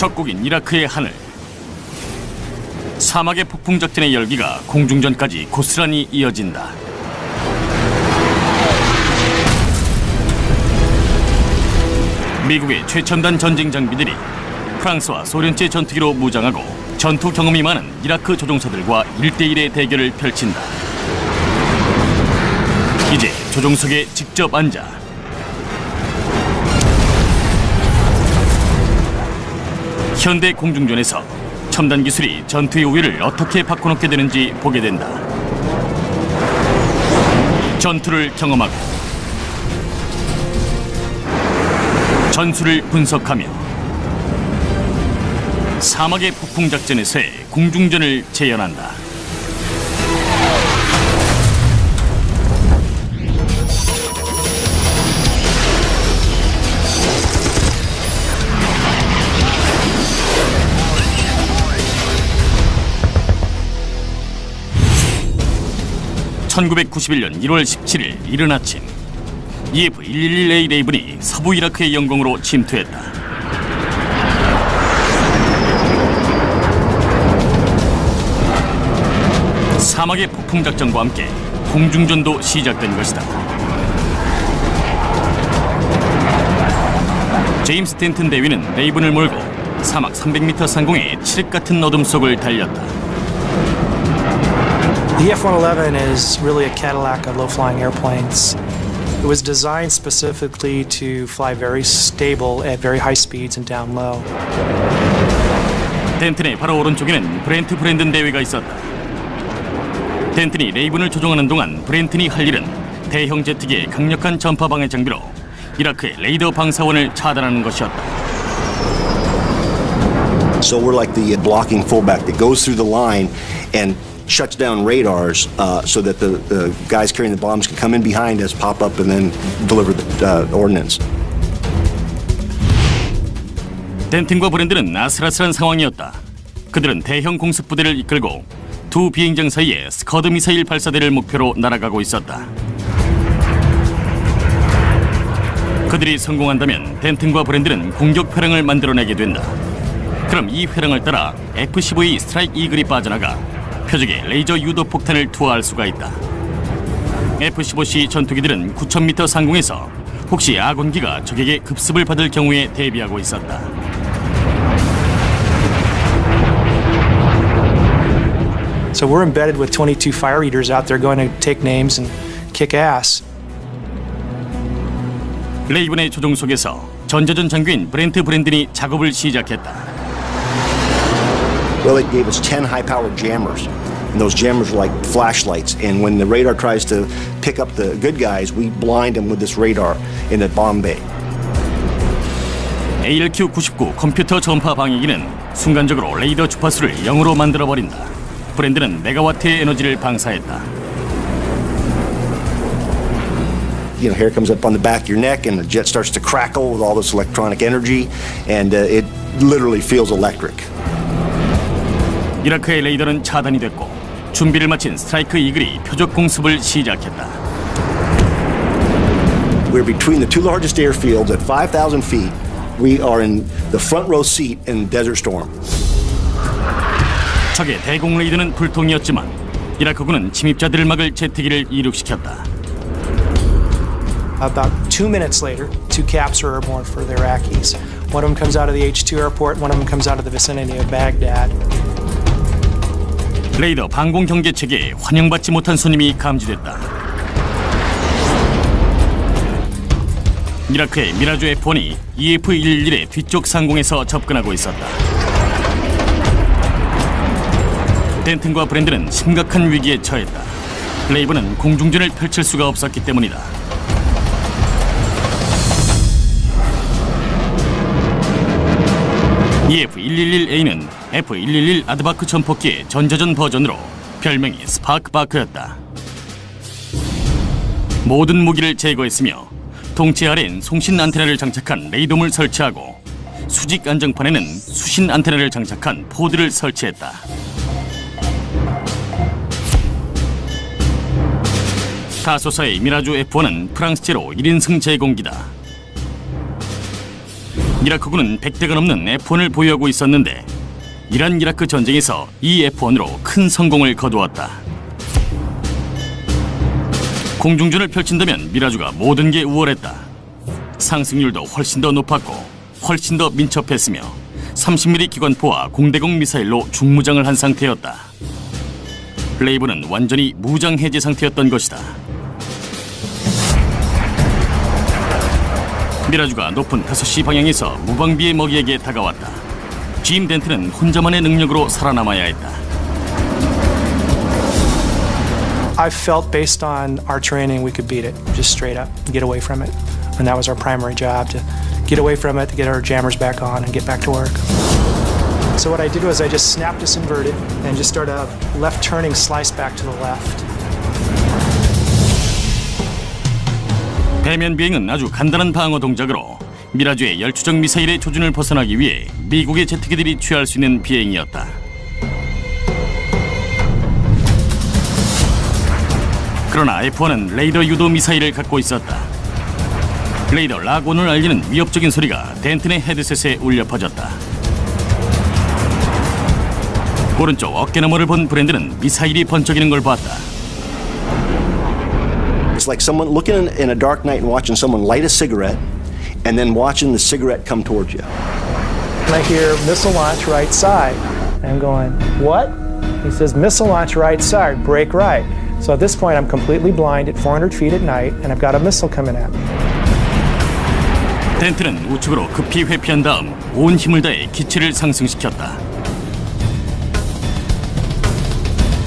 적국인 이라크의 하늘. 사막의 폭풍 작전의 열기가 공중전까지 고스란히 이어진다. 미국의 최첨단 전쟁 장비들이 프랑스와 소련제 전투기로 무장하고 전투 경험이 많은 이라크 조종사들과 1대1의 대결을 펼친다. 이제 조종석에 직접 앉아 현대 공중전에서 첨단 기술이 전투의 우위를 어떻게 바꿔놓게 되는지 보게 된다. 전투를 경험하고 전술을 분석하며 사막의 폭풍 작전에서의 공중전을 재현한다. (1991년 1월 17일) 이른 아침, EF-111A 레이븐이 서부 이라크의 영공으로 침투했다. 사막의 폭풍 작전과 함께 공중전도 시작된 것이다. 제임스 덴튼 대위는 레이븐을 몰고 사막 300m 상공의 칠흑 같은 어둠 속을 달렸다. The F-111 is really a Cadillac of low-flying airplanes. It was designed specifically to fly very stable at very high speeds and down low. 덴튼의 바로 오른쪽에는 브렌트 브랜든 대위가 있었다. 덴튼이 레이븐을 조종하는 동안 브렌튼이 할 일은 대형 제트기의 강력한 전파 방해 장비로 이라크의 레이더 방사원을 차단하는 것이었다. So we're like the blocking fullback that goes through the line and shuts down radars so that the guys carrying the bombs can come in behind us, pop up, and then deliver the ordnance. 덴튼과 브랜드는 아슬아슬한 상황이었다. 그들은 대형 공습 부대를 이끌고 두 비행장 사이에 스커드 미사일 발사대를 목표로 날아가고 있었다. 그들이 성공한다면 덴튼과 브랜드는 공격 회랑을 만들어내게 된다. 그럼 이 회랑을 따라 F-15E 스트라이크 이글이 빠져나가 표적의 레이저 유도 폭탄을 투하할 수가 있다. F-15C 전투기들은 9,000m 상공에서 혹시 아군기가 적에게 급습을 받을 경우에 대비하고 있었다. So we're embedded with 22 fire eaters out there going to take names and kick ass. 레이븐의 조종 속에서 전자전 장교인 브렌트 브랜든이 작업을 시작했다. Well, it gave us 10 high-powered jammers, and those jammers are like flashlights. And when the radar tries to pick up the good guys, we blind them with this radar in the bomb bay. ALQ-99 컴퓨터 전파 방해기는 순간적으로 레이더 주파수를 0으로 만들어버린다. 브랜드는 메가와트의 에너지를 방사했다. You know, hair comes up on the back of your neck, and the jet starts to crackle with all this electronic energy, and it literally feels electric. 이라크의 레이더는 차단이 됐고 준비를 마친 스트라이크 이글이 표적 공습을 시작했다. We're between the two largest airfields at 5,000 feet. We are in the front row seat in Desert Storm. 적의 대공 레이더는 불통이었지만 이라크군은 침입자들을 막을 제트기를 이륙시켰다. About 2 minutes later, 2 caps are airborne for the Iraqis. One of them comes out of the H2 airport, one of them comes out of the vicinity of Baghdad. 레이더 방공 경계 체계에 환영받지 못한 손님이 감지됐다. 이라크의 미라주 F-1이 EF-111의 뒤쪽 상공에서 접근하고 있었다. 덴튼과 브랜드는 심각한 위기에 처했다. 레이븐은 공중전을 펼칠 수가 없었기 때문이다. EF-111A는 F-111 아드바크 전폭기의 전자전 버전으로 별명이 스파크바크였다. 모든 무기를 제거했으며 동체 아래엔 송신 안테나를 장착한 레이돔을 설치하고 수직 안정판에는 수신 안테나를 장착한 포드를 설치했다. 타소사의 미라주 F-1은 프랑스제로 1인승 제공기다. 이라크군은 100대가 넘는 F-1을 보유하고 있었는데 이란 이라크 전쟁에서 이 F-1으로 큰 성공을 거두었다. 공중전을 펼친다면 미라주가 모든 게 우월했다. 상승률도 훨씬 더 높았고 훨씬 더 민첩했으며 30mm 기관포와 공대공 미사일로 중무장을 한 상태였다. 레이브는 완전히 무장 해제 상태였던 것이다. 미라주가 높은 5시 방향에서 무방비의 먹이에게 다가왔다. 짐 덴트는 혼자만의 능력으로 살아남아야 했다. I felt based on our training we could beat it, just straight up, get away from it. And that was our primary job, to get away from it, to get our jammers back on and get back to work. So what I did was I just snapped this inverted and just started a left turning slice back to the left. 배면 비행은 아주 간단한 방어 동작으로 미라주의 열추적 미사일의 조준을 벗어나기 위해 미국의 제트기들이 취할 수 있는 비행이었다. 그러나 F-1은 레이더 유도 미사일을 갖고 있었다. 레이더 락온을 알리는 위협적인 소리가 덴튼의 헤드셋에 울려 퍼졌다. 오른쪽 어깨너머를 본 브랜드는 미사일이 번쩍이는 걸 봤다. It's like someone looking in a dark night and watching someone light a cigarette and then watching the cigarette come towards you. And I hear missile launch right side. I'm going, what? He says missile launch right side, brake right. So at this point I'm completely blind at 400 feet at night and I've got a missile coming at me. 덴튼은 우측으로 급히 회피한 다음 온 힘을 다해 기체를 상승시켰다.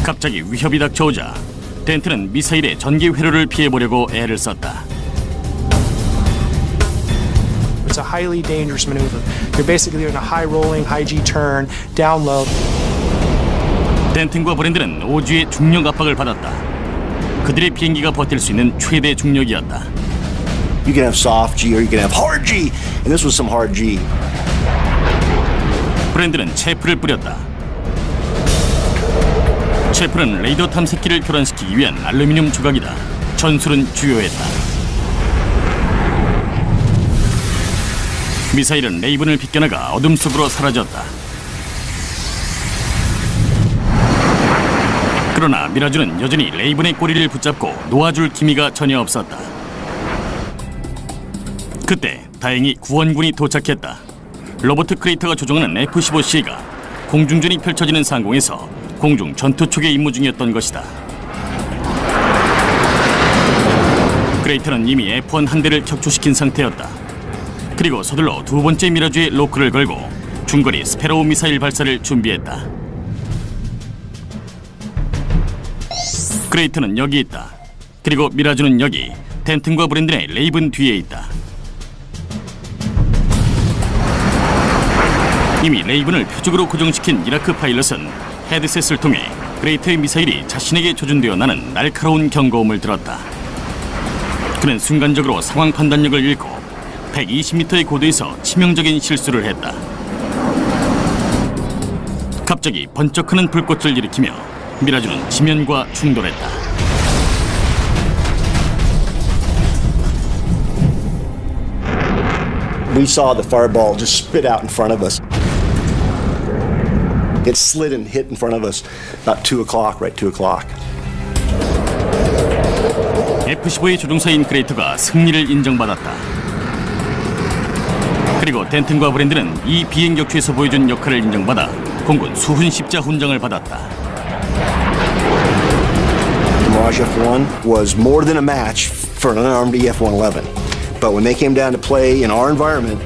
갑자기 위협이 닥쳐오자 덴튼은 미사일의 전기 회로를 피해보려고 애를 썼다. It's a highly dangerous maneuver. You're basically doing a high rolling, high G turn, down low. 덴튼과 브랜드는 오주의 중력 압박을 받았다. 그들의 비행기가 버틸 수 있는 최대 중력이었다. You can have soft G or you can have hard G, and this was some hard G. 브랜드는 체프를 뿌렸다. 체프는 레이더 탐색기를 교란시키기 위한 알루미늄 조각이다. 전술은 주요했다. 미사일은 레이븐을 비껴나가 어둠 속으로 사라졌다. 그러나 미라주는 여전히 레이븐의 꼬리를 붙잡고 놓아줄 기미가 전혀 없었다. 그때 다행히 구원군이 도착했다. 로버트 크레이터가 조종하는 F-15C가 공중전이 펼쳐지는 상공에서 공중 전투 초기에 임무 중이었던 것이다. 크레이터는 이미 F-1 한 대를 격추시킨 상태였다. 그리고 서둘러 두 번째 미라주의 로크를 걸고 중거리 스페로우 미사일 발사를 준비했다. 크레이터는 여기 있다. 그리고 미라주는 여기, 덴튼과 브랜든의 레이븐 뒤에 있다. 이미 레이븐을 표적으로 고정시킨 이라크 파일럿은 헤드셋을 통해 크레이터의 미사일이 자신에게 조준되어 나는 날카로운 경고음을 들었다. 그는 순간적으로 상황 판단력을 잃고 120m의 고도에서 치명적인 실수를 했다. 갑자기 번쩍 크는 불꽃을 일으키며 미라주는 지면과 충돌했다. We saw the fireball just spit out in front of us. It slid and hit in front of us about 2 o'clock, right, 2 o'clock. F-15의 조종사인 크레이터가 승리를 인정받았다. 그리고 덴튼과 브랜드는 이 비행 격추에서 보여준 역할을 인정받아 공군 수훈 십자 훈장을 받았다. The Mirage F-1 was more than a match for an unarmed EF-111. But when they came down to play in our environment,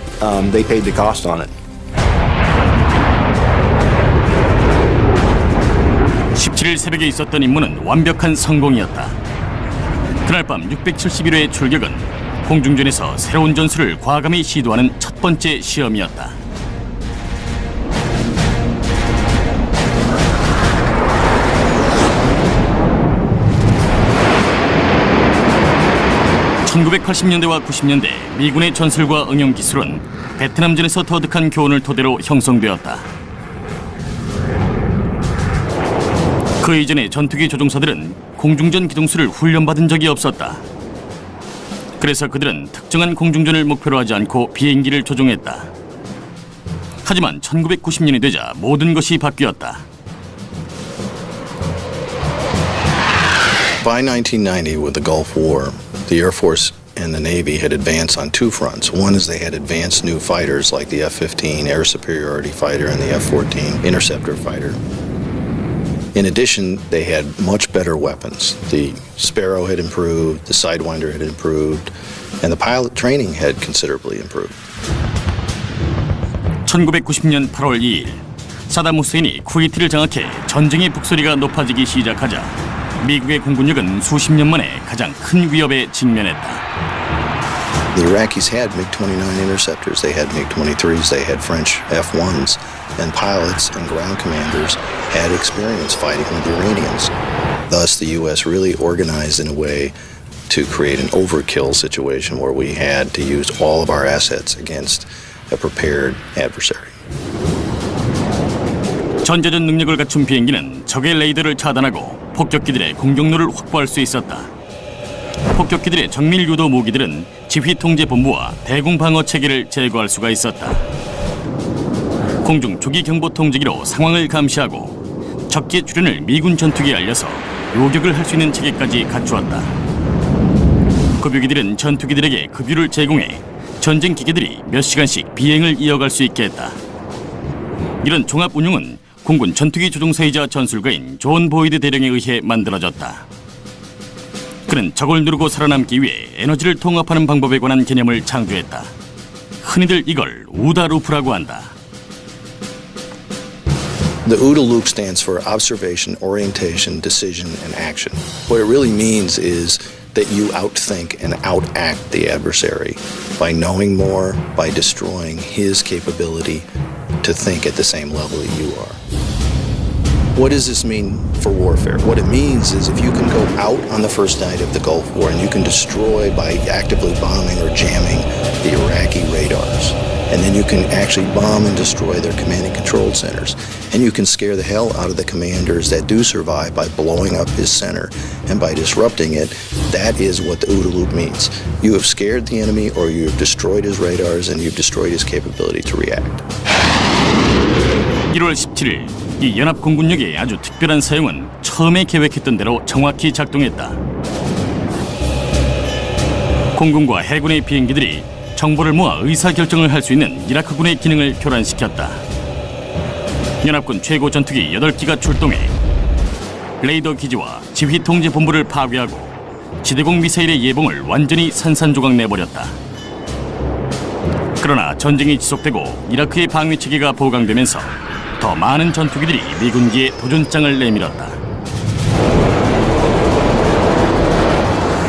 they paid the cost on it. 17일 새벽에 있었던 임무는 완벽한 성공이었다. 그날 밤 671회의 출격은 공중전에서 새로운 전술을 과감히 시도하는 첫 번째 시험이었다. (1980년대와 90년대) 미군의 전술과 응용 기술은 베트남전에서 터득한 교훈을 토대로 형성되었다. 그 이전의 전투기 조종사들은 공중전 기동수를 훈련받은 적이 없었다. 그래서 그들은 특정한 공중전을 목표로 하지 않고 비행기를 조종했다. 하지만 1990년이 되자 모든 것이 바뀌었다. By 1990, with the Gulf War, the Air Force and the Navy had advanced on two fronts. One is they had advanced new fighters like the F-15 Air Superiority Fighter and the F-14 Interceptor Fighter. In addition, they had much better weapons. The Sparrow had improved, the Sidewinder had improved, and the pilot training had considerably improved. 1990년 8월 2일, 사담 후세인이 쿠웨이트를 장악해 전쟁의 북소리가 높아지기 시작하자 미국의 공군력은 수십 년 만에 가장 큰 위협에 직면했다. The Iraqis had MiG-29 interceptors, they had MiG-23s, they had French F-1s, and pilots and ground commanders had experience fighting with the Iranians. Thus, the U.S. really organized in a way to create an overkill situation where we had to use all of our assets against a prepared adversary. 전자전 능력을 갖춘 비행기는 적의 레이더를 차단하고 폭격기들의 공격로를 확보할 수 있었다. 폭격기들의 정밀 유도 무기들은 지휘 통제 본부와 대공 방어 체계를 제거할 수가 있었다. 공중 조기 경보 통제기로 상황을 감시하고 적기의 출현을 미군 전투기에 알려서 요격을 할 수 있는 체계까지 갖추었다. 급유기들은 전투기들에게 급유를 제공해 전쟁 기계들이 몇 시간씩 비행을 이어갈 수 있게 했다. 이런 종합 운용은 공군 전투기 조종사이자 전술가인 존 보이드 대령에 의해 만들어졌다. 그는 적을 누르고 살아남기 위해 에너지를 통합하는 방법에 관한 개념을 창조했다. 흔히들 이걸 우다 루프라고 한다. The OODA loop stands for Observation, Orientation, Decision, and Action. What it really means is that you outthink and outact the adversary by knowing more, by destroying his capability to think at the same level that you are. What does this mean for warfare? What it means is if you can go out on the first night of the Gulf War and you can destroy by actively bombing or jamming the Iraqi radars, and then you can actually bomb and destroy their command and control centers, and you can scare the hell out of the commanders that do survive by blowing up his center and by disrupting it, that is what the OODA loop means. You have scared the enemy or you have destroyed his radars and you've destroyed his capability to react. 1월 17일, 이 연합공군력의 아주 특별한 사용은 처음에 계획했던 대로 정확히 작동했다. 공군과 해군의 비행기들이 정보를 모아 의사결정을 할 수 있는 이라크군의 기능을 교란시켰다. 연합군 최고 전투기 8기가 출동해 레이더 기지와 지휘 통제 본부를 파괴하고 지대공 미사일의 예봉을 완전히 산산조각 내버렸다. 그러나 전쟁이 지속되고 이라크의 방위 체계가 보강되면서 더 많은 전투기들이 미군기에 도전장을 내밀었다.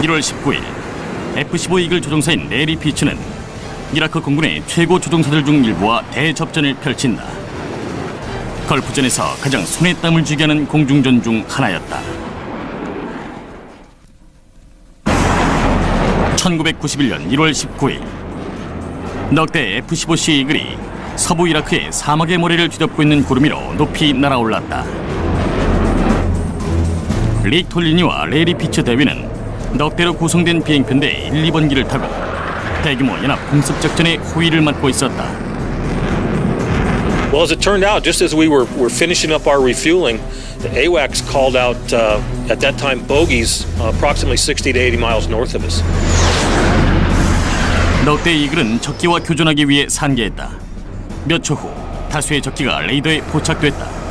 1월 19일, F-15 이글 조종사인 레리 피츠는 이라크 공군의 최고 조종사들 중 일부와 대접전을 펼친다. 걸프전에서 가장 손에 땀을 쥐게 하는 공중전 중 하나였다. 1991년 1월 19일, 넉대 F-15C 이글이 서부 이라크의 사막의 모래를 뒤덮고 있는 구름 위로 높이 날아올랐다. 릭 톨리니와 레리 피츠 대위는 넉대로 구성된 비행편대 1, 2번기를 타고 대규모 연합 공습작전의 호위를 맡고 있었다. Well, as it turned out, just as we were finishing up our refueling, the AWACS called out, at that time, bogies approximately 60 to 80 miles north of us. 넉대 이글은 적기와 교전하기 위해 산계했다. 몇 초 후 다수의 적기가 레이더에 포착됐다.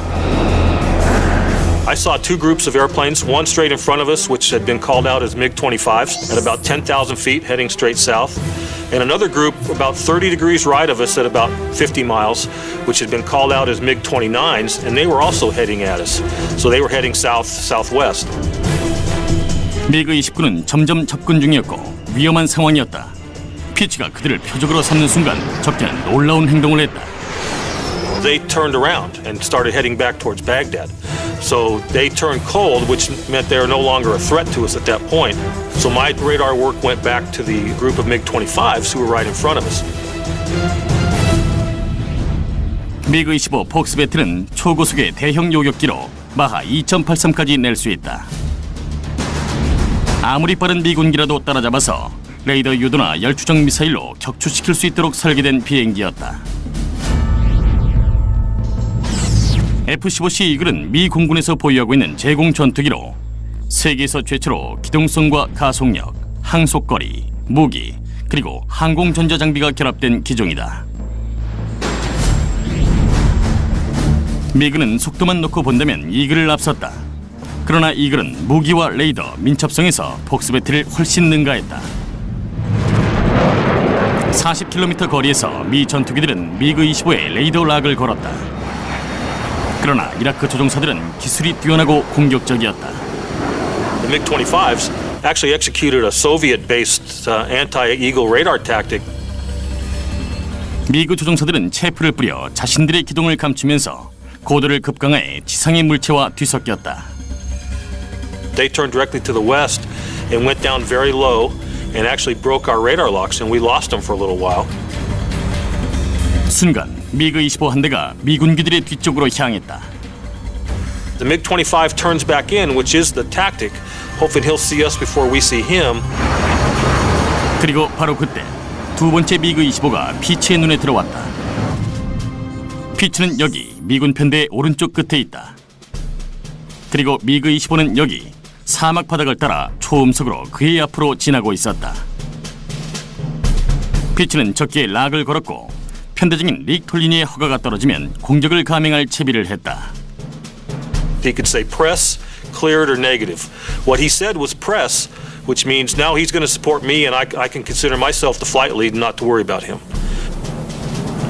I saw two groups of airplanes, one straight in front of us, which had been called out as MiG-25s at about 10,000 feet heading straight south, and another group about 30 degrees right of us at about 50 miles, which had been called out as MiG-29s, and they were also heading at us. So they were heading south-southwest. 미그-29는 점점 접근 중이었고 위험한 상황이었다. 피츠가 그들을 표적으로 삼는 순간 적기는 놀라운 행동을 했다. They turned around and started heading back towards Baghdad. So they turned cold, which meant they were no longer a threat to us at that point. So my radar work went back to the group of MiG-25s who were right in front of us. 미그-25 폭스배틀은 초고속의 대형 요격기로 마하 2.83까지 낼 수 있다. 아무리 빠른 미군기라도 따라잡아서 레이더 유도나 열추적 미사일로 격추시킬 수 있도록 설계된 비행기였다. F-15C 이글은 미 공군에서 보유하고 있는 제공 전투기로 세계에서 최초로 기동성과 가속력, 항속거리, 무기, 그리고 항공 전자장비가 결합된 기종이다. 미군은 속도만 놓고 본다면 이글을 앞섰다. 그러나 이글은 무기와 레이더, 민첩성에서 폭스배틀을 훨씬 능가했다. 40km 거리에서 미 전투기들은 미그 25에 레이더 락을 걸었다. 그러나 이라크 조종사들은 기술이 뛰어나고 공격적이었다. The MiG-25s actually executed a Soviet-based anti-Eagle radar tactic. 미그 조종사들은 체프를 뿌려 자신들의 기동을 감추면서 고도를 급강하해 지상의 물체와 뒤섞였다. They turned directly to the west and went down very low and actually broke our radar locks, and we lost them for a little while. 순간 미그 25 한 대가 미군기들의 뒤쪽으로 향했다. The MiG-25 turns back in, which is the tactic, hoping he'll see us before we see him. 그리고 바로 그때 두 번째 미그 25가 피츠의 눈에 들어왔다. 피츠는 여기 미군 편대의 오른쪽 끝에 있다. 그리고 미그 25는 여기 사막 바닥을 따라 초음속으로 그의 앞으로 지나고 있었다. 피츠는 적기에 락을 걸었고 편대장인 릭 톨리니의 허가가 떨어지면 공격을 감행할 채비를 했다. He could say press, cleared, or negative. What he said was press, which means now he's going to support me and I can consider myself the flight lead and not to worry about him.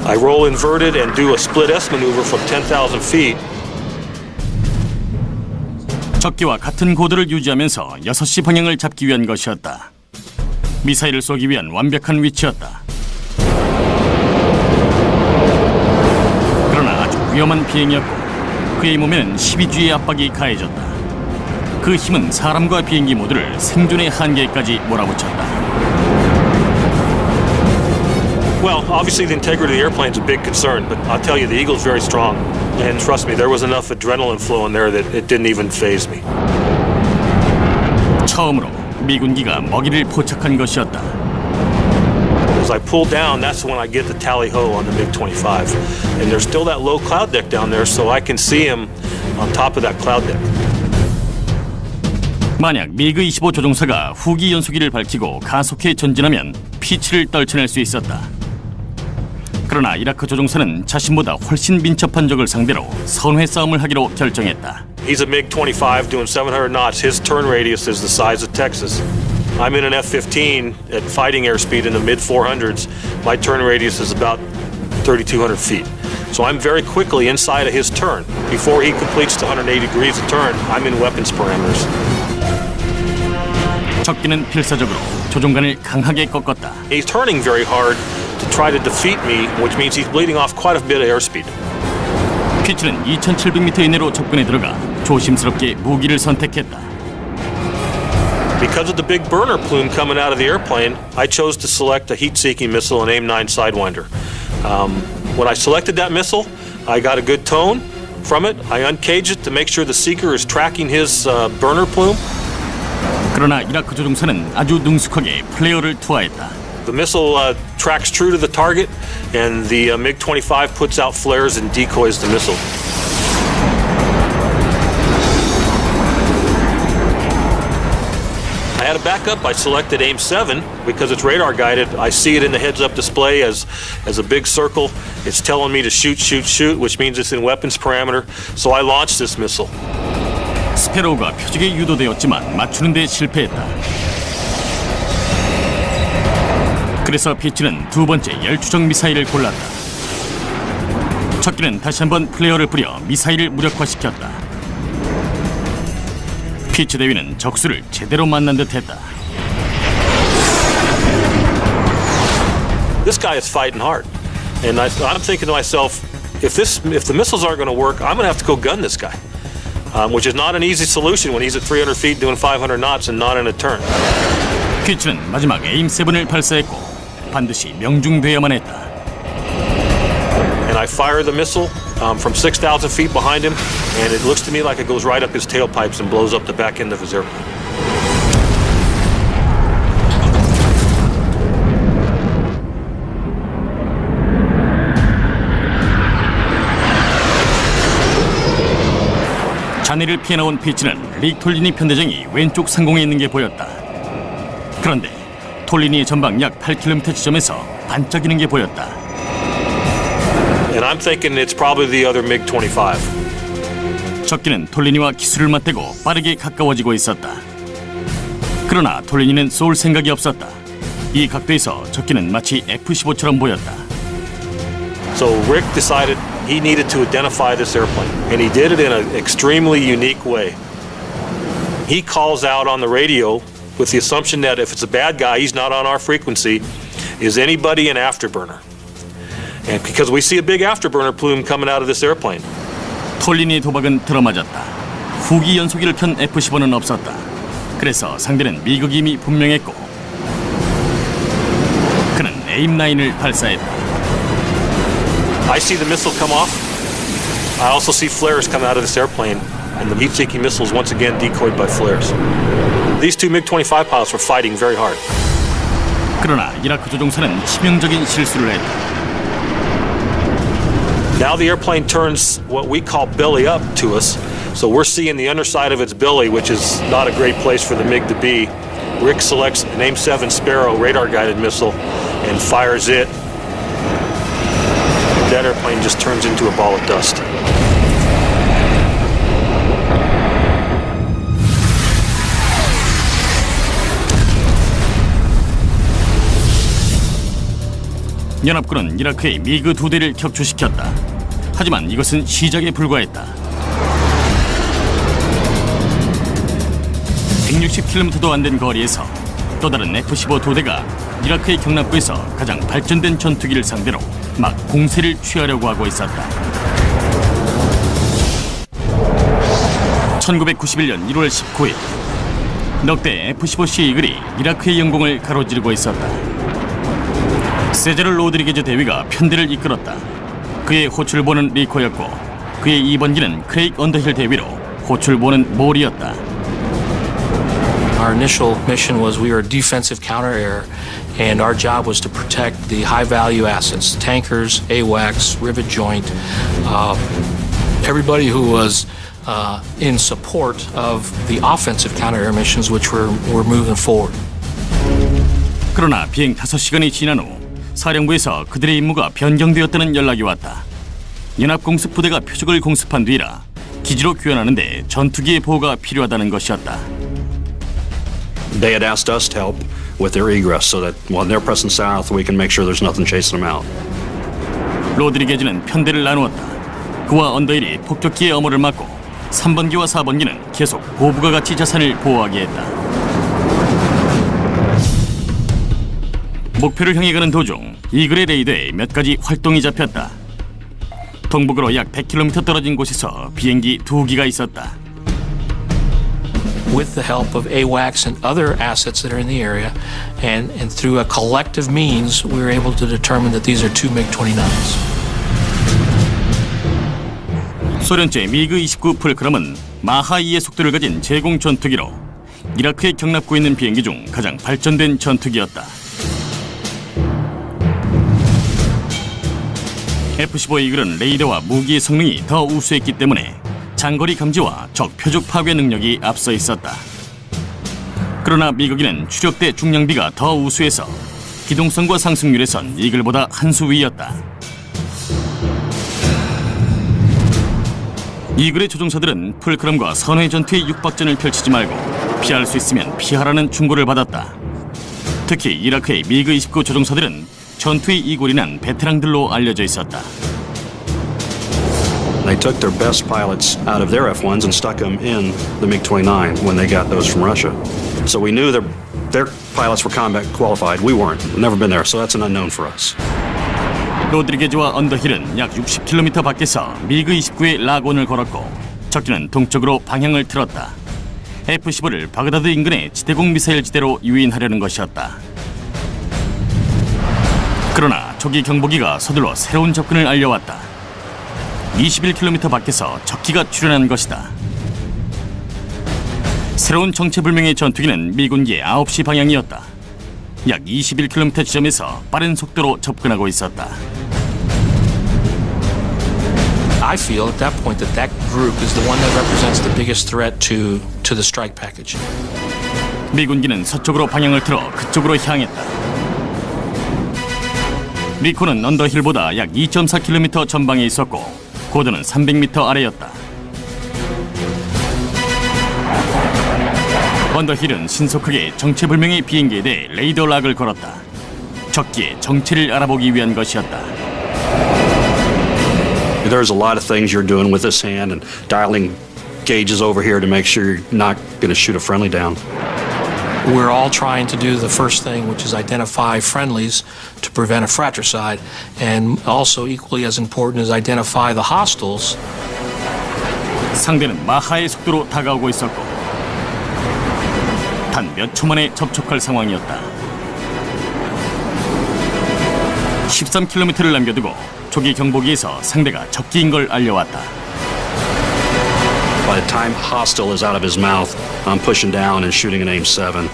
I roll inverted and do a split S maneuver from 10,000 feet. 적기와 같은 고도를 유지하면서 6시 방향을 잡기 위한 것이었다. 미사일을 쏘기 위한 완벽한 위치였다. 그러나 아주 위험한 비행이었고 그의 몸에는 12G의 압박이 가해졌다. 그 힘은 사람과 비행기 모두를 생존의 한계까지 몰아붙였다. Well, obviously the integrity of the airplane is a big concern, but I'll tell you, the Eagle's very strong. And trust me, there was enough adrenaline flow in there that it didn't even faze me. 처음으로 미군기가 먹이를 포착한 것이었다. As I pull down, that's when I get the tally-ho on the MiG-25. And there's still that low cloud deck down there, so I can see him on top of that cloud deck. 만약 미그 25 조종사가 후기 연소기를 밝히고 가속해 전진하면 피치를 떨쳐낼 수 있었다. 그러나 이라크 조종사는 자신보다 훨씬 민첩한 적을 상대로 선회 싸움을 하기로 결정했다. He's a MiG-25 doing 700 knots. His turn radius is the size of Texas. I'm in an F-15 at fighting airspeed in the mid-400s. My turn radius is about 3,200 feet. So I'm very quickly inside of his turn. Before he completes the 180 degrees of turn, I'm in weapons parameters. 적기는 필사적으로 조종관을 강하게 꺾었다. He's turning very hard to try to defeat me, which means he's bleeding off quite a bit of airspeed. 피츠는 2,700m 이내로 접근해 들어가 조심스럽게 무기를 선택했다. Because of the big burner plume coming out of the airplane, I chose to select a heat-seeking missile, an AIM-9 Sidewinder. When I selected that missile, I got a good tone from it. I uncaged it to make sure the seeker is tracking his burner plume. 그러나 이라크 조종사는 아주 능숙하게 플레이어를 투하했다. The missile tracks true to the target, and the MiG-25 puts out flares and decoys the missile. I had a backup. I selected AIM-7 because it's radar guided. I see it in the heads-up display as a big circle. It's telling me to shoot, shoot, shoot, which means it's in weapons parameter. So I launched this missile. 스페로우가 표적에 유도되었지만 맞추는 데 실패했다. 그래서 피치는 두 번째 열추적 미사일을 골랐다. 적기는 다시 한번 플레이어를 뿌려 미사일을 무력화시켰다. 피치 대위는 적수를 제대로 만난 듯했다. This guy is fighting hard, and I'm thinking to myself, if the missiles aren't going to work, I'm going to have to go gun this guy. Which is not an easy solution when he's at 300 feet doing 500 knots and not in a turn. 피츠는 마지막 AIM-7을 발사했고 반드시 명중되어야만 했다. And I fire the missile from 6,000 feet behind him, and it looks to me like it goes right up his tailpipes and blows up the back end of his airplane. 잔해를 피해 나온 피치는 릭 톨리니 편대장이 왼쪽 상공에 있는 게 보였다. 그런데 톨리니의 전방 약 8km 지점에서 반짝이는 게 보였다. And I'm thinking it's probably the other MiG-25. 적기는 톨리니와 기술을 맞대고 빠르게 가까워지고 있었다. 그러나 톨리니는 쏠 생각이 없었다. 이 각도에서 적기는 마치 F-15처럼 보였다. So Rick decided he needed to identify this airplane, and he did it in an extremely unique way. He calls out on the radio with the assumption that if it's a bad guy, he's not on our frequency, is anybody an afterburner? And because we see a big afterburner plume coming out of this airplane. 톨리니의 도박은 들어맞았다. 후기 연소기를 켠 F-15는 없었다. 그래서 상대는 미국임이 분명했고 그는 에임9을 발사했다. I see the missile come off. I also see flares come out of this airplane, and the heat-seeking missiles once again decoyed by flares. These two MiG-25 pilots were fighting very hard. 그러나 이라크 조종사는 치명적인 실수를 했다. Now the airplane turns what we call belly up to us, so we're seeing the underside of its belly, which is not a great place for the MiG to be. Rick selects an AIM-7 Sparrow radar-guided missile and fires it. That airplane just turns into a ball of dust. 연합군은 이라크의 미그 2대를 격추시켰다. 하지만 이것은 시작에 불과했다. 160km도 안 된 거리에서 또 다른 F-15 2대가 이라크의 경납부에서 가장 발전된 전투기를 상대로 막 공세를 취하려고 하고 있었다. 1991년 1월 19일 넉대 F-15C 이글이 이라크의 영공을 가로지르고 있었다. 세제르 로드리게즈 대위가 편대를 이끌었다. 그의 호출보는 리코였고 그의 2번기는 크레이크 언더힐 대위로 호출보는 몰이었다. Our initial mission was we were defensive counter-air, and our job was to protect the high-value assets, tankers, AWACS, rivet joint, everybody who was in support of the offensive counter-air missions which were moving forward. 그러나 비행 5시간이 지난 후 사령부에서 그들의 임무가 변경되었다는 연락이 왔다. 연합공습 부대가 표적을 공습한 뒤라 기지로 귀환하는데 전투기의 보호가 필요하다는 것이었다. They had asked us to help with their egress so that when they're pressing south, we can make sure there's nothing chasing them out. 로드리게즈는 편대를 나누었다. 그와 언더힐이 폭격기의 엄호를 막고 3번기와 4번기는 계속 고부가 가치 자산을 보호하게 했다. 목표를 향해 가는 도중 이글의 레이더에 몇 가지 활동이 잡혔다. 동북으로 약 100km 떨어진 곳에서 비행기 2기가 있었다. With the help of AWACS and other assets that are in the area, and through a collective means, we were able to determine that these are two MiG-29s. 소련제 미그-29 풀크럼은 마하2의 속도를 가진 제공 전투기로 이라크에 경납고 있는 비행기 중 가장 발전된 전투기였다. F-15 이글은 레이더와 무기의 성능이 더 우수했기 때문에 장거리 감지와 적 표적 파괴 능력이 앞서 있었다. 그러나 미국인은 추력대 중량비가 더 우수해서 기동성과 상승률에선 이글보다 한 수 위였다. 이글의 조종사들은 풀크럼과 선회 전투의 육박전을 펼치지 말고 피할 수 있으면 피하라는 충고를 받았다. 특히 이라크의 미그-29 조종사들은 전투의 이골이 난 베테랑들로 알려져 있었다. They took their best pilots out of their F-1s and stuck them in the MiG-29 when they got those from Russia. So we knew their pilots were combat qualified. We weren't. We've never been there, so that's an unknown for us. 로드리게즈와 언더힐은 약 60km 밖에서 미그-29의 라곤을 걸었고 적기는 동쪽으로 방향을 틀었다. F-15를 바그다드 인근의 지대공 미사일 지대로 유인하려는 것이었다. 그러나 조기 경보기가 서둘러 새로운 접근을 알려왔다. 21km 밖에서 적기가 출현한 것이다. 새로운 정체불명의 전투기는 미군기의 9시 방향이었다. 약 21km 지점에서 빠른 속도로 접근하고 있었다. I feel at that point that that group is the one that represents the biggest threat to the strike package. 미군기는 서쪽으로 방향을 틀어 그쪽으로 향했다. 리코는 언더힐보다 약 2.4km 전방에 있었고 고도는 300m 아래였다. 언더힐은 신속하게 정체불명의 비행기에 대해 레이더 락을 걸었다. 적기의 정체를 알아보기 위한 것이었다. There's a lot of things you're doing with this hand and dialing gauges over here to make sure you're not going to shoot a friendly down. We're all trying to do the first thing, which is identify friendlies to prevent a fratricide, and also equally as important is identify the hostiles. 상대는 마하의 속도로 다가오고 있었고 단 몇 초 만에 접촉할 상황이었다. 13km를 남겨두고 조기 경보기에서 상대가 적기인 걸 알려왔다. By the time hostile is out of his mouth, I'm pushing down and shooting an AIM-7.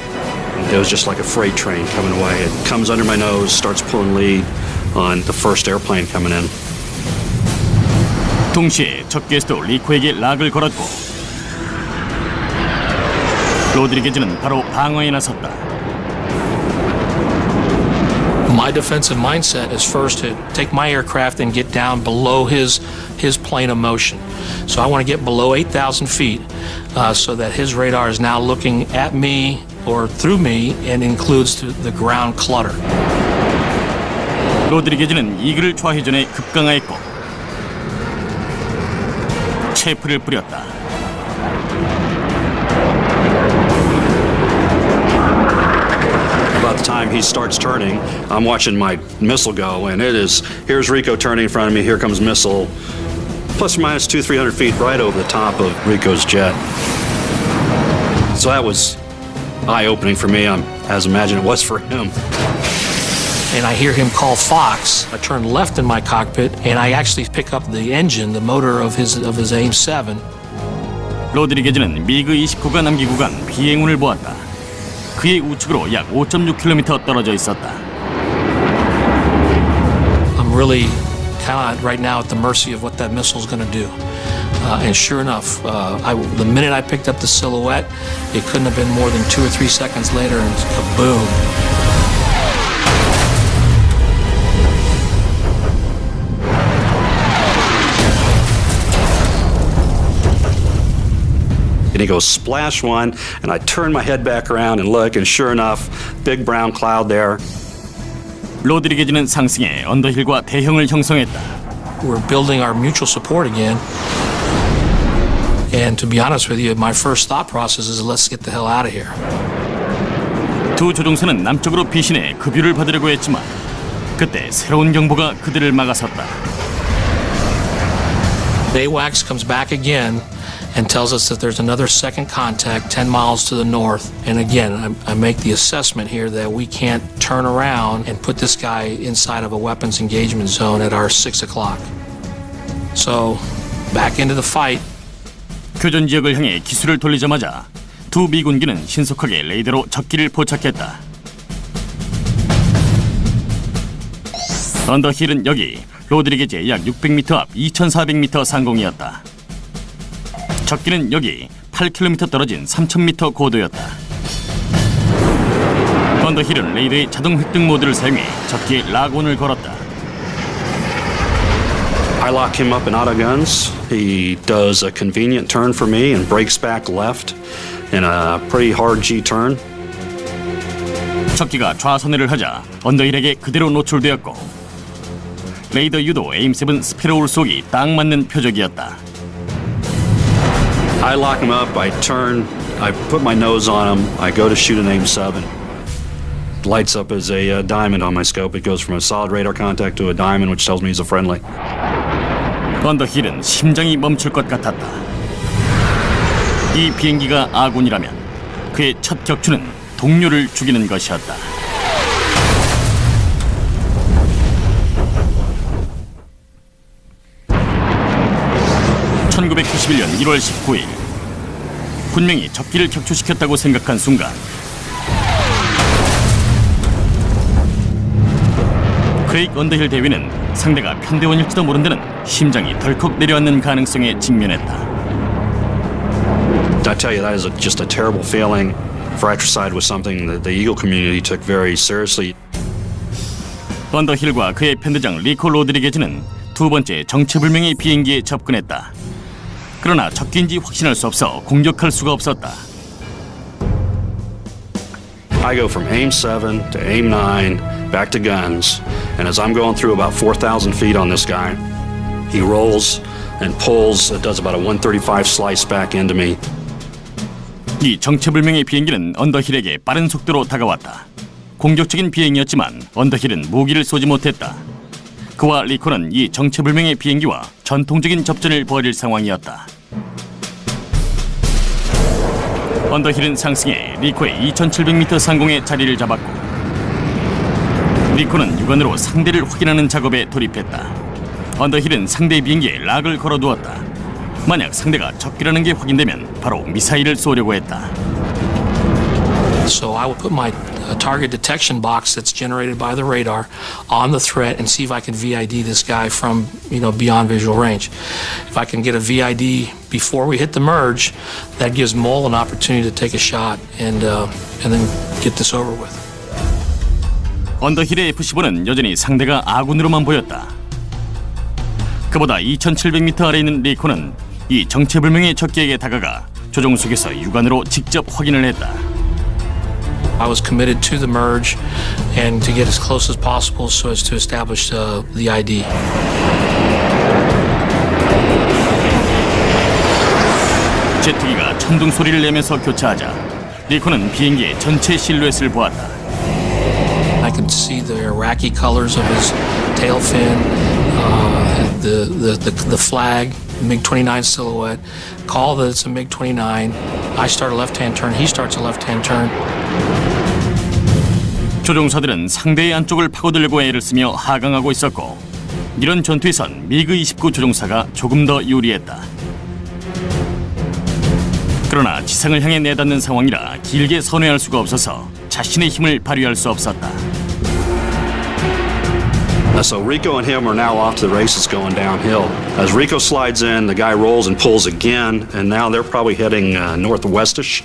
It was just like a freight train coming away. It comes under my nose, starts pulling lead on the first airplane coming in. 동시에 적기에서도 리코에게 락을 걸었고 로드리게즈는 바로 방어에 나섰다. My defensive mindset is first to take my aircraft and get down below his plane of motion. So I want to get below 8,000 feet so that his radar is now looking at me or through me and includes the ground clutter. 로드리게즈는 이글을 좌회전에 급강하였고 체프를 뿌렸다. About the time he starts turning, I'm watching my missile go, and here's Rico turning in front of me, here comes missile, plus or minus 200-300 feet right over the top of Rico's jet. So that was eye-opening for me, as I imagine it was for him. And I hear him call Fox. I turn left in my cockpit, and I actually pick up the engine, the motor of his AIM-7. 로드리게즈는 미그 29가 남기고 간 비행운을 보았다. 그의 우측으로 약 5.6km 떨어져 있었다. I'm really kind of right now at the mercy of what that missile is going to do. And sure enough, the minute I picked up the silhouette, it couldn't have been more than 2 or 3 seconds later, and kaboom. And he goes splash one, and I turn my head back around and look, and sure enough, big brown cloud there. 로드리게즈는 상승해 언더힐과 대형을 형성했다. We're building our mutual support again. And to be honest with you, my first thought process is let's get the hell out of here. 두 조종사는 남쪽으로 피신해 급유를 받으려고 했지만 그때 새로운 경보가 그들을 막아섰다. AWACS comes back again and tells us that there's another second contact 10 miles to the north. And again, I make the assessment here that we can't turn around and put this guy inside of a weapons engagement zone at our 6 o'clock. So, back into the fight. 교전 지역을 향해 기술을 돌리자마자 두 미군기는 신속하게 레이더로 적기를 포착했다. 언더힐은 여기 로드리게즈의 약 600m 앞 2400m 상공이었다. 적기는 여기 8km 떨어진 3000m 고도였다. 언더힐은 레이더의 자동 획득 모드를 사용해 적기에 락온을 걸었다. I lock him up in auto guns. He does a convenient turn for me and breaks back left in a pretty hard G-turn. 적기가 좌선회를 하자 언더힐에게 그대로 노출되었고 레이더 유도 AIM-7 스페로울 속이 딱 맞는 표적이었다. I lock him up, I turn, I put my nose on him, I go to shoot an AIM-7. Lights up as a diamond on my scope. It goes from a solid radar contact to a diamond, which tells me he's a friendly. 언더힐은 심장이 멈출 것 같았다. 이 비행기가 아군이라면 그의 첫 격추는 동료를 죽이는 것이었다. (1991년 1월 19일) 분명히 적기를 격추시켰다고 생각한 순간 크레이크 언더힐 대위는 상대가 편대원일지도 모른다는 심장이 덜컥 내려앉는 가능성에 직면했다. I tell you, that is just a terrible feeling. Fratricide was something that the Eagle community took very seriously. 언더힐과 그의 편대장 리코 로드리게즈는 두 번째 정체불명의 비행기에 접근했다. 그러나 적기인지 확신할 수 없어 공격할 수가 없었다. I go from aim 7 to aim 9, back to guns, and as I'm going through about 4,000 feet on this guy, he rolls and pulls. It does about a 135 slice back into me. 이 정체불명의 비행기는 언더힐에게 빠른 속도로 다가왔다. 공격적인 비행이었지만 언더힐은 무기를 쏘지 못했다. 그와 리코는 이 정체불명의 비행기와 전통적인 접전을 벌일 상황이었다. 언더힐은 상승해 리코의 2700m 상공에 자리를 잡았고 리코는 육안으로 상대를 확인하는 작업에 돌입했다. 언더힐은 상대 비행기에 락을 걸어두었다. 만약 상대가 적기라는 게 확인되면 바로 미사일을 쏘려고 했다. So I would put my target detection box that's generated by the radar on the threat and see if I can VID this guy from, beyond visual range. If I can get a VID before we hit the merge, that gives Mole an opportunity to take a shot and then get this over with. 언더힐의 F-15는 여전히 상대가 아군으로만 보였다. 그보다 2700m 아래 있는 리코는 이 정체불명의 적기에게 다가가 조종석에서 육안으로 직접 확인을 했다. I was committed to the merge and to get as close as possible so as to establish the ID. 제트기가 천둥 소리를 내면서 교차하자 리코는 비행기의 전체 실루엣을 보았다. I could see the Iraqi colors of his tail fin, the flag, MiG-29 silhouette. Call that it's a MiG-29. I start a left-hand turn. He starts a left-hand turn. 조종사들은 상대의 안쪽을 파고들려고 애를 쓰며 하강하고 있었고 이런 전투에선 미그-29 조종사가 조금 더 유리했다. 그러나 지상을 향해 내닫는 상황이라 길게 선회할 수가 없어서 자신의 힘을 발휘할 수 없었다. So Rico and him are now off to the races going downhill. As Rico slides in, the guy rolls and pulls again, and now they're probably heading northwestish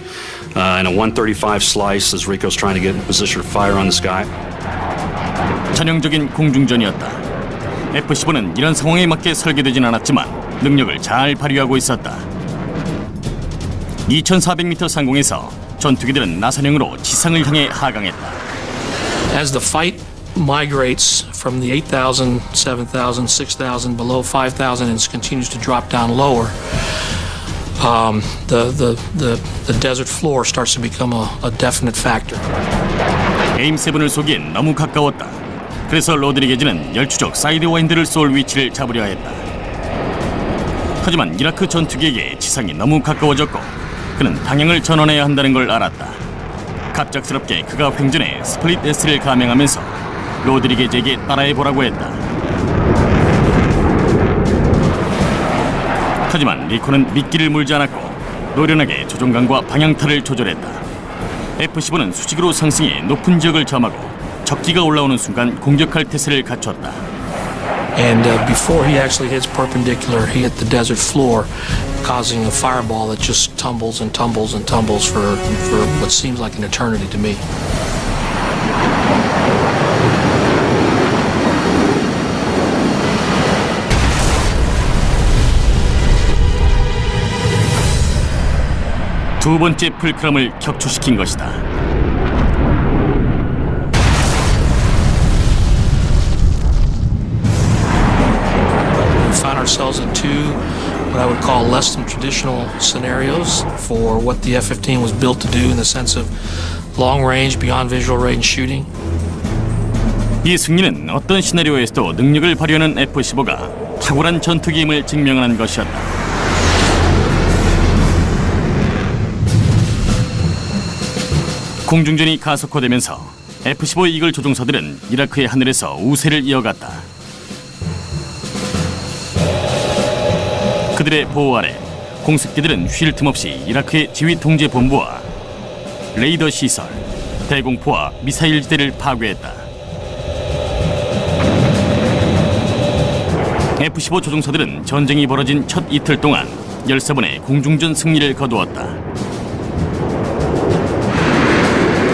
in a 135 slice as Rico's trying to get in position to fire on this guy. 전형적인 공중전이었다. F-15는 이런 상황에 맞게 설계되진 않았지만 능력을 잘 발휘하고 있었다. 2400m 상공에서 전투기들은 나선형으로 지상을 향해 하강했다. As the fight migrates from the 8,000, 7,000, 6,000 below 5,000 and continues to drop down lower, the desert floor starts to become a definite factor. 에임7을 쏘기엔 너무 가까웠다. 그래서 로드리게즈는 열추적 사이드와인드를 쏠 위치를 잡으려 했다. 하지만 이라크 전투기에게 지상이 너무 가까워졌고 그는 방향을 전환해야 한다는 걸 알았다. 갑작스럽게 그가 횡전해 스플릿 S를 감행하면서 로드리게즈에게 따라해보라고 했다. 하지만 리코는 미끼를 물지 않았고 노련하게 조종관과 방향타를 조절했다. F-15는 수직으로 상승해 높은 지역을 점하고 적기가 올라오는 순간 공격할 태세를 갖췄다. And before he actually hits perpendicular, he hit the desert floor, causing a fireball that just tumbles and tumbles and tumbles for what seems like an eternity to me. 두 번째 풀크럼을 격추시킨 것이다. We found ourselves in two what I would call less than traditional scenarios for what the F-15 was built to do in the sense of long range, beyond visual range shooting. 이 승리는 어떤 시나리오에서도 능력을 발휘하는 F-15가 탁월한 전투기임을 증명하는 것이었다. 공중전이 가속화되면서 F-15 이글 조종사들은 이라크의 하늘에서 우세를 이어갔다. 그들의 보호 아래 공습기들은 쉴 틈 없이 이라크의 지휘 통제 본부와 레이더 시설, 대공포와 미사일 지대를 파괴했다. F-15 조종사들은 전쟁이 벌어진 첫 이틀 동안 13번의 공중전 승리를 거두었다.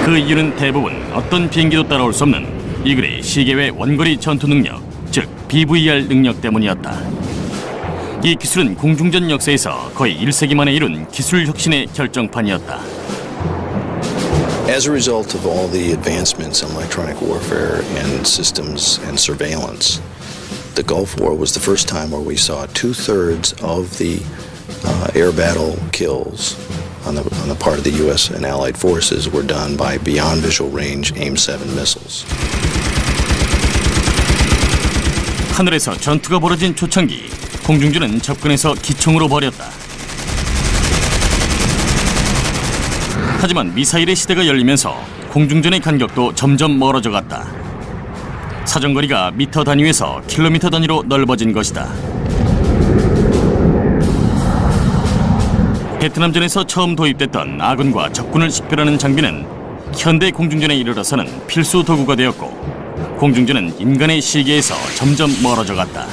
그 이유는 대부분 어떤 비행기도 따라올 수 없는 이글의 시계외 원거리 전투 능력, 즉 BVR 능력 때문이었다. 이 기술은 공중전 역사에서 거의 1세기 만에 이룬 기술 혁신의 결정판이었다. As a result of all the advancements in electronic warfare and systems and surveillance, the Gulf War was the first time where we saw 2/3 of the air battle kills on the part of the U.S. and Allied forces were done by beyond visual range AIM-7 missiles. 하늘에서 전투가 벌어진 초창기, 공중전은 접근해서 기총으로 벌였다. 하지만 미사일의 시대가 열리면서 공중전의 간격도 점점 멀어져 갔다. 사정거리가 미터 단위에서 킬로미터 단위로 넓어진 것이다. 베트남전에서 처음 도입됐던 아군과 적군을 식별하는 장비는 현대 공중전에 이르러서는 필수 도구가 되었고, 공중전은 인간의 시계에서 점점 멀어져 갔다.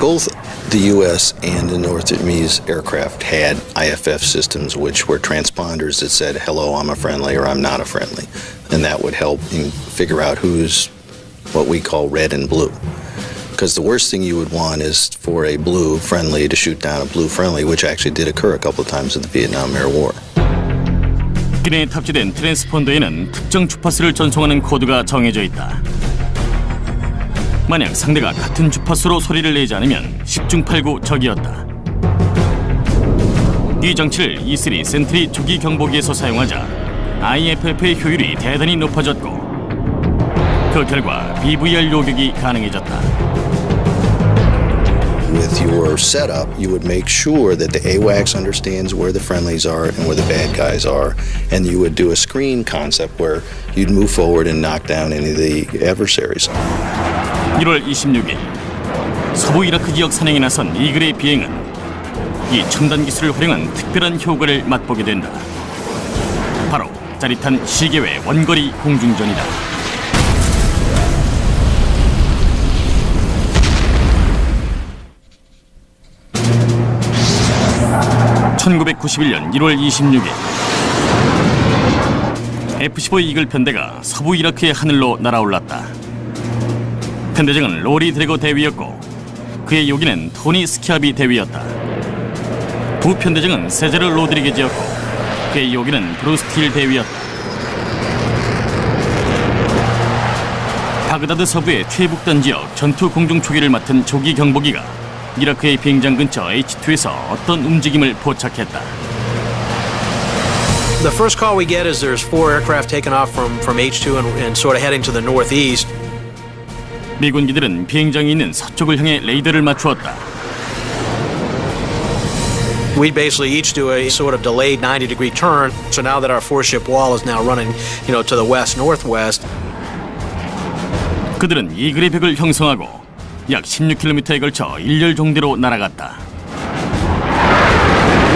Both the U.S. and the North Vietnamese aircraft had IFF systems, which were transponders that said, hello, I'm a friendly, or I'm not a friendly. And that would help figure out who's what we call red and blue. Because the worst thing you would want is for a blue friendly to shoot down a blue friendly, which actually did occur a couple of times in the Vietnam-era war. 기내에 탑재된 트랜스폰더에는 특정 주파수를 전송하는 코드가 정해져 있다. 만약 상대가 같은 주파수로 소리를 내지 않으면 10중8구 적이었다. 이 장치를 E3 센트리 조기 경보기에서 사용하자 IFF의 효율이 대단히 높아졌고, 그 결과 BVR 요격이 가능해졌다. With your setup, you would make sure that the AWACS understands where the friendlies are and where the bad guys are, and you would do a screen concept where you'd move forward and knock down any of the adversaries. 1월 26일, 서부 이라크 지역 산행에 나선 이글의 비행은 이 첨단 기술을 활용한 특별한 효과를 맛보게 된다. 바로 짜릿한 시계외 원거리 공중전이다. 1991년 1월 26일, F-15 이글 편대가 서부 이라크의 하늘로 날아올랐다. 편대장은 로리 드래거 대위였고, 그의 요기는 토니 스키아비 대위였다. 부편대장은 세제르 로드리게즈였고, 그의 요기는 브루스 틸 대위였다. 바그다드 서부의 최북단 지역 전투 공중 초기를 맡은 조기 경보기가 이라크의 비행장 근처 H2에서 어떤 움직임을 포착했다. The first call we get is there's 4 aircraft taking off from H2 and sort of heading to the northeast. 미군기들은 비행장이 있는 서쪽을 향해 레이더를 맞추었다. We basically each do a sort of delayed 90-degree turn. So now that our 4-ship wall is now running, to the west-northwest. 그들은 이글의 벽을 형성하고 약 16km에 걸쳐 일렬 종대로 날아갔다.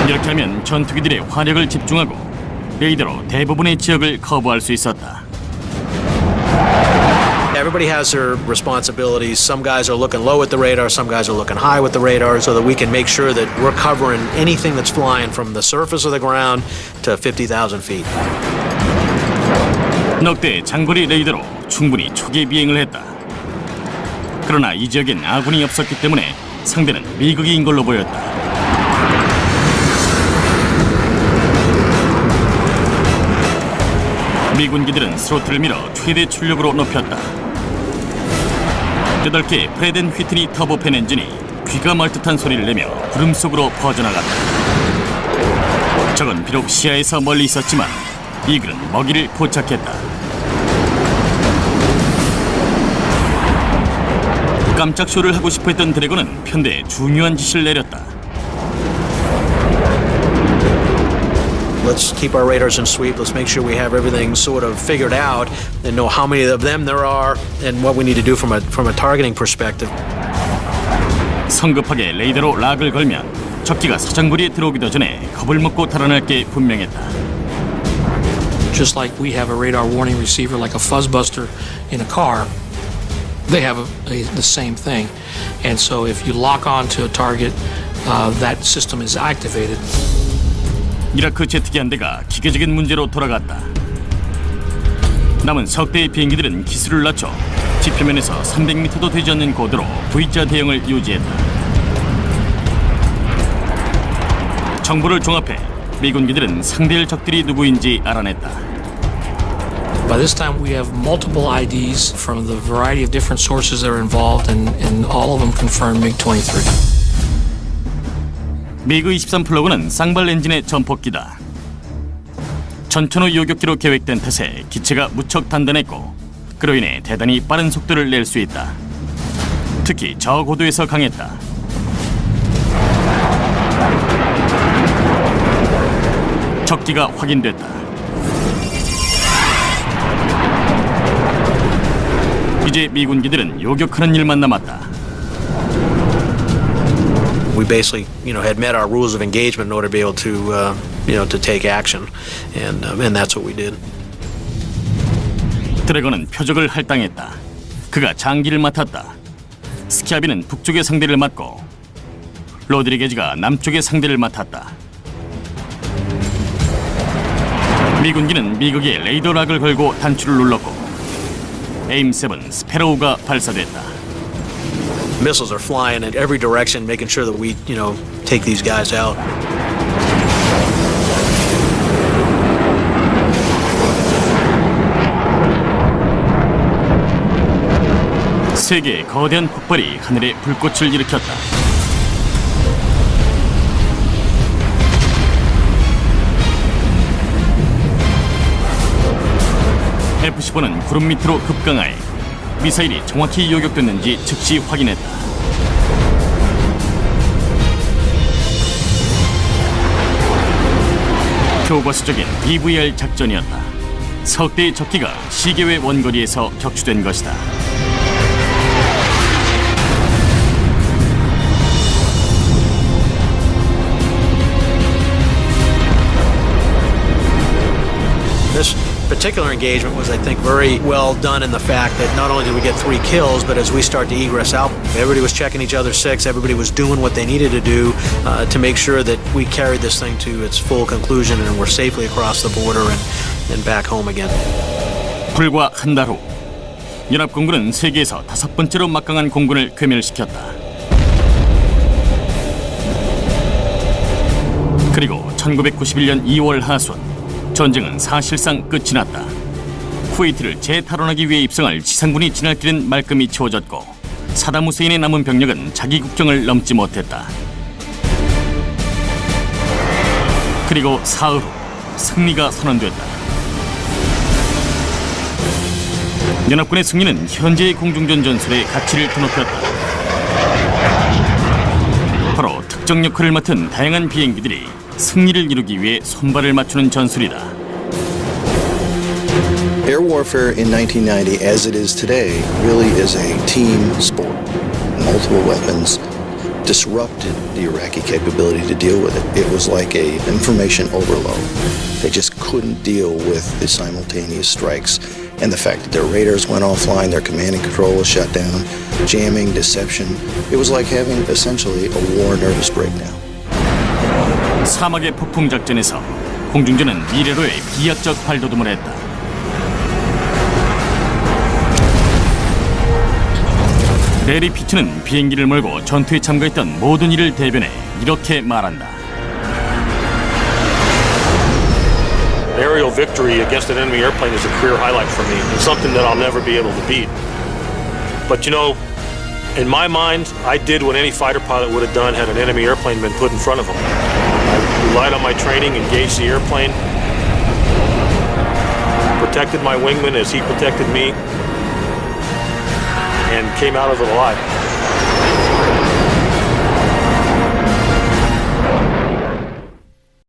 이렇게 하면 전투기들의 화력을 집중하고 레이더로 대부분의 지역을 커버할 수 있었다. Everybody has their responsibilities. Some guys are looking low at the radar, some guys are looking high with the radar, so that we can make sure that we're covering anything that's flying from the surface of the ground to 50,000 feet. 넉 대의 장거리 레이더로 충분히 초기 비행을 했다. 그러나 이 지역엔 아군이 없었기 때문에 상대는 미국인 걸로 보였다. 미군기들은 스로틀을 밀어 최대 출력으로 높였다. 8개의 프레덴 휘트니 터보팬 엔진이 귀가 멀 듯한 소리를 내며 구름 속으로 퍼져나갔다. 적은 비록 시야에서 멀리 있었지만 이글은 먹이를 포착했다. 깜짝 쇼를 하고 싶어했던 드래곤은 편대에 중요한 지시를 내렸다. Let's keep our radars in sweep. Let's make sure we have everything sort of figured out and know how many of them there are and what we need to do from a targeting perspective. 성급하게 레이더로 락을 걸면 적기가 사정거리에 들어오기도 전에 겁을 먹고 달아날 게 분명했다. Just like we have a radar warning receiver like a fuzzbuster in a car, they have the same thing. And so if you lock on to a target, that system is activated. 이라크 제트기 한 대가 기계적인 문제로 돌아갔다. 남은 석 대의 비행기들은 기술을 낮춰 지표면에서 300m도 되지 않는 고도로 V자 대형을 유지했다. 정보를 종합해 미군기들은 상대할 적들이 누구인지 알아냈다. By this time, we have multiple IDs from the variety of different sources that are involved, and all of them confirm MiG-23. 미그 23 플러그는 쌍발 엔진의 전폭기다. 전천후 요격기로 계획된 탓에 기체가 무척 단단했고 그로 인해 대단히 빠른 속도를 낼 수 있다. 특히 저고도에서 강했다. 적기가 확인됐다. 이제 미군기들은 요격하는 일만 남았다. We basically, had met our rules of engagement in order to be able to, to take action, and that's what we did. 드래곤은 표적을 할당했다. 그가 장기를 맡았다. 스키아비는 북쪽의 상대를 맡고 로드리게즈가 남쪽의 상대를 맡았다. 미군기는 미국의 레이더락을 걸고 단추를 눌렀고 에임7 스페로우가 발사됐다. Missiles are flying in every direction, making sure that we, take these guys out. 세 개의 거대한 폭발이 하늘에 불꽃을 일으켰다. F-15는 구름 밑으로 급강하에 미사일이 정확히 요격됐는지 즉시 확인했다. 교과서적인 DVR 작전이었다. 석대의 적기가 시계외 원거리에서 격추된 것이다. This particular engagement was, I think, very well done in the fact that not only did we get 3 kills, but as we start to egress out, everybody was checking each other's six, everybody was doing what they needed to do to make sure that we carried this thing to its full conclusion and we're safely across the border and back home again. 불과 한 달 후, 연합공군은 세계에서 5번째로 막강한 공군을 괴멸시켰다. 그리고 1991년 2월 하순, 전쟁은 사실상 끝이 났다. 쿠웨이트를 재탈환하기 위해 입성할 지상군이 지날 길은 말끔히 채워졌고 사담 후세인의 남은 병력은 자기 국경을 넘지 못했다. 그리고 사흘 후 승리가 선언됐다. 연합군의 승리는 현재의 공중전 전술의 가치를 드높였다. 바로 특정 역할을 맡은 다양한 비행기들이 승리를 이루기 위해 손발을 맞추는 전술이다. Air warfare in 1990, as it is today, really is a team sport. Multiple weapons disrupted the Iraqi capability to deal with it. It was like an information overload. They just couldn't deal with the simultaneous strikes. And the fact that their radars went offline, their command and control was shut down, jamming, deception. It was like having essentially a war nervous breakdown. 사막의 폭풍 작전에서 공중전은 미래로의 비약적 발돋움을 했다. 레리 피츠는 비행기를 몰고 전투에 참가했던 모든 이를 대변해 이렇게 말한다. Aerial victory against an enemy airplane is a career highlight for me. It's something that I'll never be able to beat. But in my mind, I did what any fighter pilot would have done had an enemy airplane been put in front of him. I relied on my training, engaged the airplane, protected my wingman as he protected me, and came out of it alive.